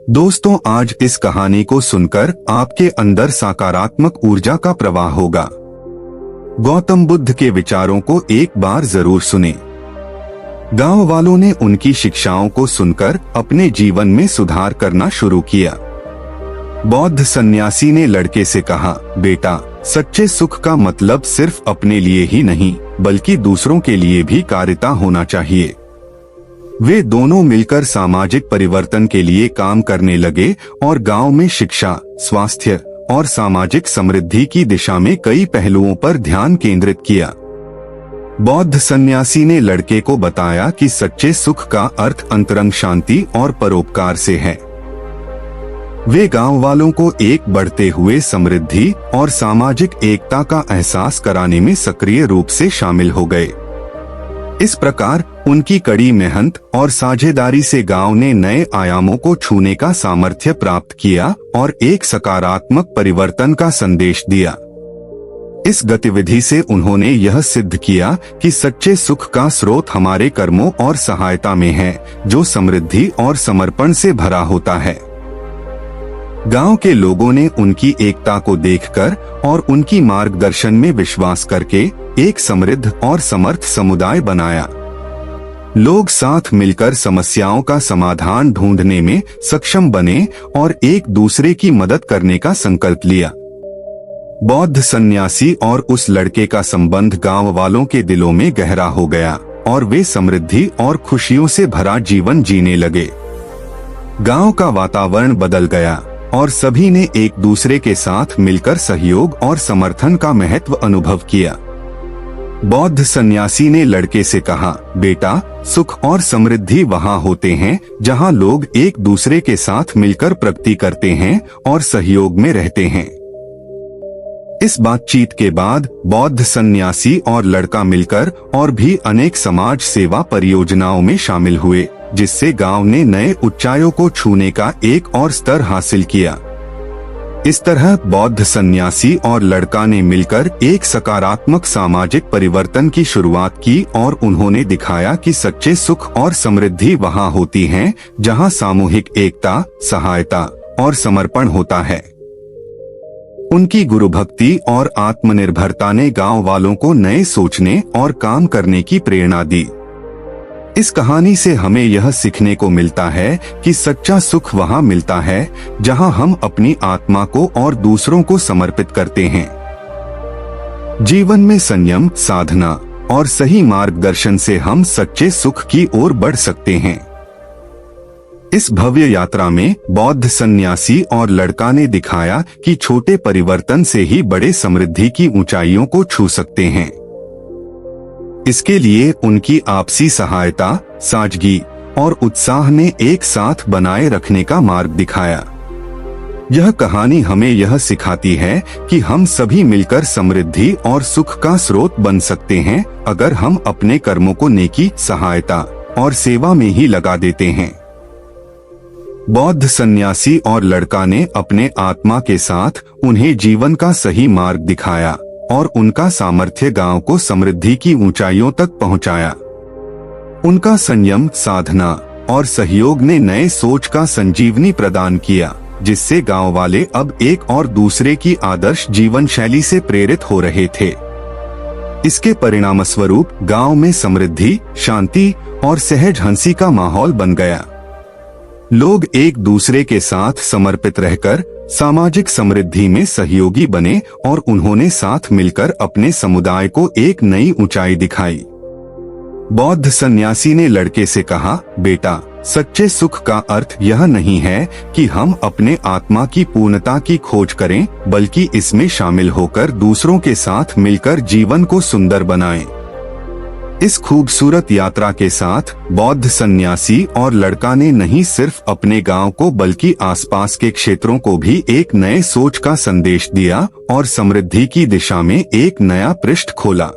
दोस्तों, आज इस कहानी को सुनकर आपके अंदर सकारात्मक ऊर्जा का प्रवाह होगा। गौतम बुद्ध के विचारों को एक बार जरूर सुने। गांव वालों ने उनकी शिक्षाओं को सुनकर अपने जीवन में सुधार करना शुरू किया। बौद्ध सन्यासी ने लड़के से कहा, बेटा, सच्चे सुख का मतलब सिर्फ अपने लिए ही नहीं बल्कि दूसरों के लिए भी कार्यता होना चाहिए। वे दोनों मिलकर सामाजिक परिवर्तन के लिए काम करने लगे और गांव में शिक्षा, स्वास्थ्य और सामाजिक समृद्धि की दिशा में कई पहलुओं पर ध्यान केंद्रित किया। बौद्ध सन्यासी ने लड़के को बताया कि सच्चे सुख का अर्थ अंतरंग शांति और परोपकार से है। वे गांव वालों को एक बढ़ते हुए समृद्धि और सामाजिक एकता का एहसास कराने में सक्रिय रूप से शामिल हो गए। इस प्रकार उनकी कड़ी मेहनत और साझेदारी से गांव ने नए आयामों को छूने का सामर्थ्य प्राप्त किया और एक सकारात्मक परिवर्तन का संदेश दिया। इस गतिविधि से उन्होंने यह सिद्ध किया कि सच्चे सुख का स्रोत हमारे कर्मों और सहायता में है, जो समृद्धि और समर्पण से भरा होता है। गांव के लोगों ने उनकी एकता को देखकर और उनकी मार्गदर्शन में विश्वास करके एक समृद्ध और समर्थ समुदाय बनाया। लोग साथ मिलकर समस्याओं का समाधान ढूंढने में सक्षम बने और एक दूसरे की मदद करने का संकल्प लिया। बौद्ध सन्यासी और उस लड़के का संबंध गांव वालों के दिलों में गहरा हो गया और वे समृद्धि और खुशियों से भरा जीवन जीने लगे। गांव का वातावरण बदल गया और सभी ने एक दूसरे के साथ मिलकर सहयोग और समर्थन का महत्व अनुभव किया। बौद्ध सन्यासी ने लड़के से कहा, बेटा, सुख और समृद्धि वहाँ होते हैं जहाँ लोग एक दूसरे के साथ मिलकर प्रगति करते हैं और सहयोग में रहते हैं। इस बातचीत के बाद बौद्ध सन्यासी और लड़का मिलकर और भी अनेक समाज सेवा परियोजनाओं में शामिल हुए, जिससे गांव ने नए ऊंचाइयों को छूने का एक और स्तर हासिल किया। इस तरह बौद्ध सन्यासी और लड़का ने मिलकर एक सकारात्मक सामाजिक परिवर्तन की शुरुआत की और उन्होंने दिखाया कि सच्चे सुख और समृद्धि वहां होती हैं जहां सामूहिक एकता, सहायता और समर्पण होता है। उनकी गुरु भक्ति और आत्मनिर्भरता ने गांव वालों को नए सोचने और काम करने की प्रेरणा दी। इस कहानी से हमें यह सीखने को मिलता है कि सच्चा सुख वहाँ मिलता है जहाँ हम अपनी आत्मा को और दूसरों को समर्पित करते हैं। जीवन में संयम, साधना और सही मार्गदर्शन से हम सच्चे सुख की ओर बढ़ सकते हैं। इस भव्य यात्रा में बौद्ध सन्यासी और लड़का ने दिखाया कि छोटे परिवर्तन से ही बड़े समृद्धि की ऊंचाइयों को छू सकते हैं। इसके लिए उनकी आपसी सहायता, सादगी और उत्साह ने एक साथ बनाए रखने का मार्ग दिखाया। यह कहानी हमें यह सिखाती है कि हम सभी मिलकर समृद्धि और सुख का स्रोत बन सकते हैं अगर हम अपने कर्मों को नेकी, सहायता और सेवा में ही लगा देते हैं। बौद्ध सन्यासी और लड़का ने अपने आत्मा के साथ उन्हें जीवन का सही मार्ग दिखाया और उनका सामर्थ्य गांव को समृद्धि की ऊंचाइयों तक पहुंचाया। उनका संयम, साधना और सहयोग ने नए सोच का संजीवनी प्रदान किया, जिससे गांव वाले अब एक और दूसरे की आदर्श जीवन शैली से प्रेरित हो रहे थे। इसके परिणामस्वरूप गांव में समृद्धि, शांति और सहज हंसी का माहौल बन गया। लोग एक दूसरे के साथ समर्पित रहकर सामाजिक समृद्धि में सहयोगी बने और उन्होंने साथ मिलकर अपने समुदाय को एक नई ऊंचाई दिखाई। बौद्ध सन्यासी ने लड़के से कहा, बेटा, सच्चे सुख का अर्थ यह नहीं है कि हम अपने आत्मा की पूर्णता की खोज करें, बल्कि इसमें शामिल होकर दूसरों के साथ मिलकर जीवन को सुंदर बनाएं। इस खूबसूरत यात्रा के साथ बौद्ध सन्यासी और लड़का ने नहीं सिर्फ अपने गांव को बल्कि आसपास के क्षेत्रों को भी एक नए सोच का संदेश दिया और समृद्धि की दिशा में एक नया पृष्ठ खोला।